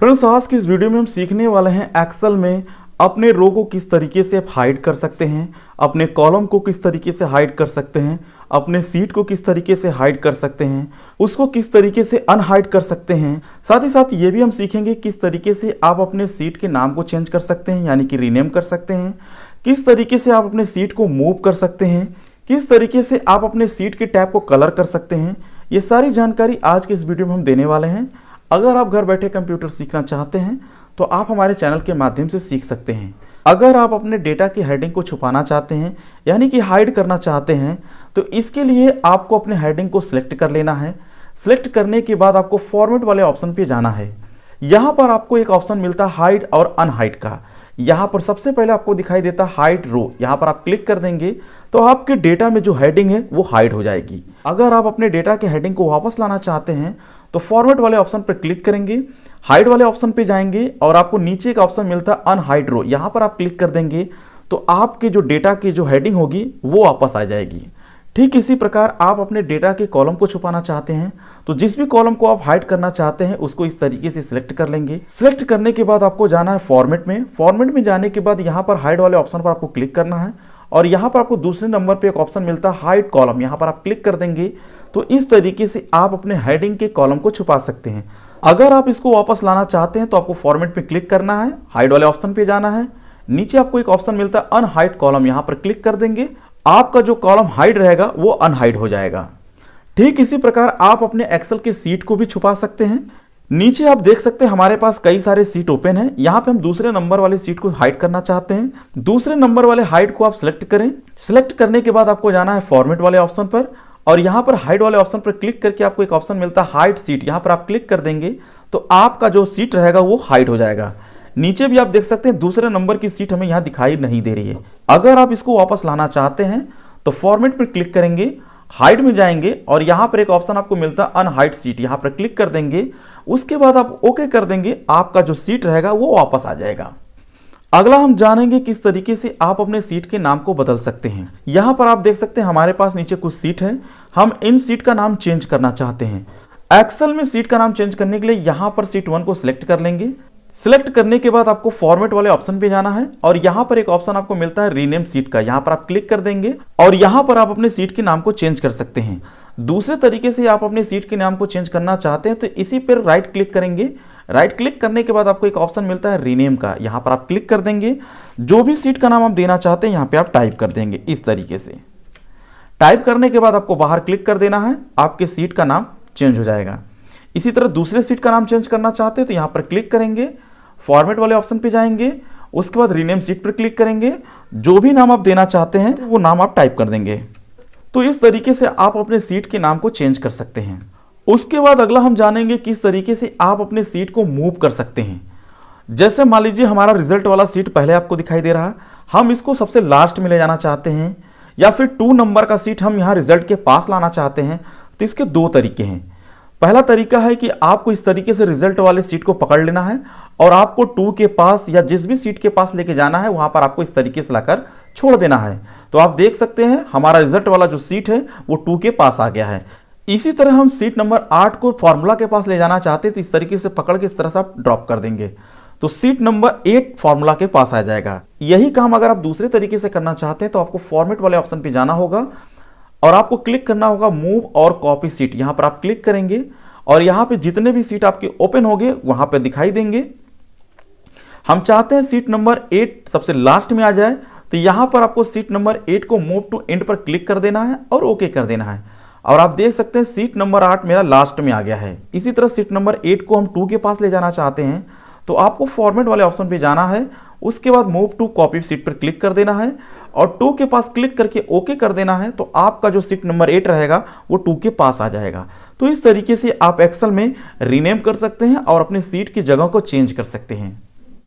Friends, आज की इस वीडियो में हम सीखने वाले हैं एक्सेल में अपने रो को किस तरीके से आप हाइड कर सकते हैं, अपने कॉलम को किस तरीके से हाइड कर सकते हैं, अपने सीट को किस तरीके से हाइड कर सकते हैं, उसको किस तरीके से अनहाइड कर सकते हैं। साथ ही साथ ये भी हम सीखेंगे किस तरीके से आप अपने सीट के नाम को चेंज कर सकते हैं, यानी कि रीनेम कर सकते हैं, किस तरीके से आप अपने सीट को मूव कर सकते हैं, किस तरीके से आप अपने सीट के टैब को कलर कर सकते हैं। ये सारी जानकारी आज के इस वीडियो में हम देने वाले हैं। अगर आप घर बैठे कंप्यूटर सीखना चाहते हैं तो आप हमारे चैनल के माध्यम से सीख सकते हैं। अगर आप अपने डेटा की हेडिंग को छुपाना चाहते हैं, यानी कि हाइड करना चाहते हैं, तो इसके लिए आपको अपने हेडिंग को सिलेक्ट कर लेना है। सिलेक्ट करने के बाद आपको फॉर्मेट वाले ऑप्शन पे जाना है। यहाँ पर आपको एक ऑप्शन मिलता है हाइड और अनहाइड का। यहाँ पर सबसे पहले आपको दिखाई देता है हाइड रो। यहाँ पर आप क्लिक कर देंगे तो आपके डेटा में जो हेडिंग है वो हाइड हो जाएगी। अगर आप अपने डेटा के हेडिंग को वापस लाना चाहते हैं तो फॉर्मेट वाले ऑप्शन पर क्लिक करेंगे, हाइड वाले ऑप्शन पे जाएंगे और आपको नीचे एक ऑप्शन मिलता है अनहाइड रो। यहाँ पर आप क्लिक कर देंगे तो आपके जो डेटा की जो हेडिंग होगी वो वापस आ जाएगी। ठीक इसी प्रकार आप अपने डेटा के कॉलम को छुपाना चाहते हैं तो जिस भी कॉलम को आप हाइड करना चाहते हैं उसको इस तरीके से सिलेक्ट कर लेंगे। सिलेक्ट करने के बाद आपको जाना है फॉर्मेट में। फॉर्मेट में जाने के बाद यहाँ पर हाइड वाले ऑप्शन पर आपको क्लिक करना है और यहाँ पर आपको दूसरे नंबर पे एक ऑप्शन मिलता है हाइड कॉलम। यहाँ पर आप क्लिक कर देंगे तो इस तरीके से आप अपने हेडिंग के कॉलम को छुपा सकते हैं। अगर आप इसको वापस लाना चाहते हैं तो आपको फॉर्मेट पे क्लिक करना है, हाइड वाले ऑप्शन पे जाना है, नीचे आपको एक ऑप्शन मिलता है अनहाइड कॉलम। यहाँ पर क्लिक कर देंगे, आपका जो कॉलम हाइड रहेगा वो अनहाइड हो जाएगा। ठीक इसी प्रकार आप अपने एक्सेल के सीट को भी छुपा सकते हैं। नीचे आप देख सकते हैं हमारे पास कई सारे सीट ओपन हैं। यहाँ पे हम दूसरे नंबर वाले सीट को हाइड करना चाहते हैं। दूसरे नंबर वाले हाइड को आप सिलेक्ट करें। सिलेक्ट करने के बाद आपको जाना है फॉर्मेट वाले ऑप्शन पर और यहाँ पर हाइड वाले ऑप्शन पर क्लिक करके आपको एक ऑप्शन मिलता है हाइड सीट। यहाँ पर आप क्लिक कर देंगे तो आपका जो सीट रहेगा वो हाइड हो जाएगा। नीचे भी आप देख सकते हैं दूसरे नंबर की सीट हमें यहाँ दिखाई नहीं दे रही है। अगर आप इसको वापस लाना चाहते हैं तो फॉर्मेट पर क्लिक करेंगे, हाइड में जाएंगे और यहाँ पर एक ऑप्शन आपको मिलता है अनहाइड सीट। यहाँ पर क्लिक कर देंगे, उसके बाद आप ओके कर देंगे, आपका जो सीट रहेगा वो वापस आ जाएगा। अगला हम जानेंगे किस तरीके से आप अपने सीट के नाम को बदल सकते हैं। यहाँ पर आप देख सकते हैं हमारे पास नीचे कुछ सीट है। हम इन सीट का नाम चेंज करना चाहते हैं। एक्सेल में सीट का नाम चेंज करने के लिए यहाँ पर सीट 1 को सिलेक्ट कर लेंगे। सिलेक्ट करने के बाद आपको फॉर्मेट वाले ऑप्शन पे जाना है और यहाँ पर एक ऑप्शन आपको मिलता है रीनेम सीट का। यहाँ पर आप क्लिक कर देंगे और यहाँ पर आप अपने सीट के नाम को चेंज कर सकते हैं। दूसरे तरीके से आप अपने सीट के नाम को चेंज करना चाहते हैं तो इसी पर राइट क्लिक करेंगे। राइट क्लिक करने के बाद आपको एक ऑप्शन मिलता है रीनेम का। यहाँ पर आप क्लिक कर देंगे, जो भी सीट का नाम आप देना चाहते हैं यहाँ पे आप टाइप कर देंगे। इस तरीके से टाइप करने के बाद आपको बाहर क्लिक कर देना है, आपके सीट का नाम चेंज हो जाएगा। इसी तरह दूसरे सीट का नाम चेंज करना चाहते हैं तो यहाँ पर क्लिक करेंगे, फॉर्मेट वाले ऑप्शन पे जाएंगे, उसके बाद रीनेम सीट पर क्लिक करेंगे। जो भी नाम आप देना चाहते हैं वो नाम आप टाइप कर देंगे। तो इस तरीके से आप अपने सीट के नाम को चेंज कर सकते हैं। उसके बाद अगला हम जानेंगे किस तरीके से आप अपने सीट को मूव कर सकते हैं। जैसे मान लीजिए हमारा रिजल्ट वाला सीट पहले आपको दिखाई दे रहा है, हम इसको सबसे लास्ट में ले जाना चाहते हैं या फिर 2 नंबर का सीट हम यहाँ रिजल्ट के पास लाना चाहते हैं तो इसके 2 तरीके हैं। पहला तरीका है कि आपको इस तरीके से रिजल्ट वाले सीट को पकड़ लेना है और आपको 2 के पास या जिस भी सीट के पास लेके जाना है वहां पर आपको इस तरीके से लाकर छोड़ देना है। तो आप देख सकते हैं हमारा रिजल्ट वाला जो सीट है वो 2 के पास आ गया है। इसी तरह हम सीट नंबर 8 को फॉर्मूला के पास ले जाना चाहते हैं तो इस तरीके से पकड़ के इस तरह से आप ड्रॉप कर देंगे तो सीट नंबर 8 फॉर्मूला के पास आ जाएगा। यही काम अगर आप दूसरे तरीके से करना चाहते हैं तो आपको फॉर्मेट वाले ऑप्शन पे जाना होगा और आपको क्लिक करना होगा मूव और कॉपी सीट। यहाँ पर आप क्लिक करेंगे और यहाँ पे जितने भी सीट आपके ओपन होंगे वहां पे दिखाई देंगे। हम चाहते हैं सीट नंबर 8 सबसे लास्ट में आ जाए तो यहाँ पर आपको सीट नंबर 8 को मूव टू एंड पर क्लिक कर देना है और ओके कर देना है और आप देख सकते हैं सीट नंबर 8 मेरा लास्ट में आ गया है। इसी तरह सीट नंबर 8 को हम 2 के पास ले जाना चाहते हैं तो आपको फॉर्मेट वाले ऑप्शन पे जाना है, उसके बाद मूव टू कॉपी सीट पर क्लिक कर देना है और 2 के पास क्लिक करके ओके कर देना है तो आपका जो सीट नंबर 8 रहेगा वो 2 के पास आ जाएगा। तो इस तरीके से आप एक्सेल में रीनेम कर सकते हैं और अपनी सीट की जगह को चेंज कर सकते हैं।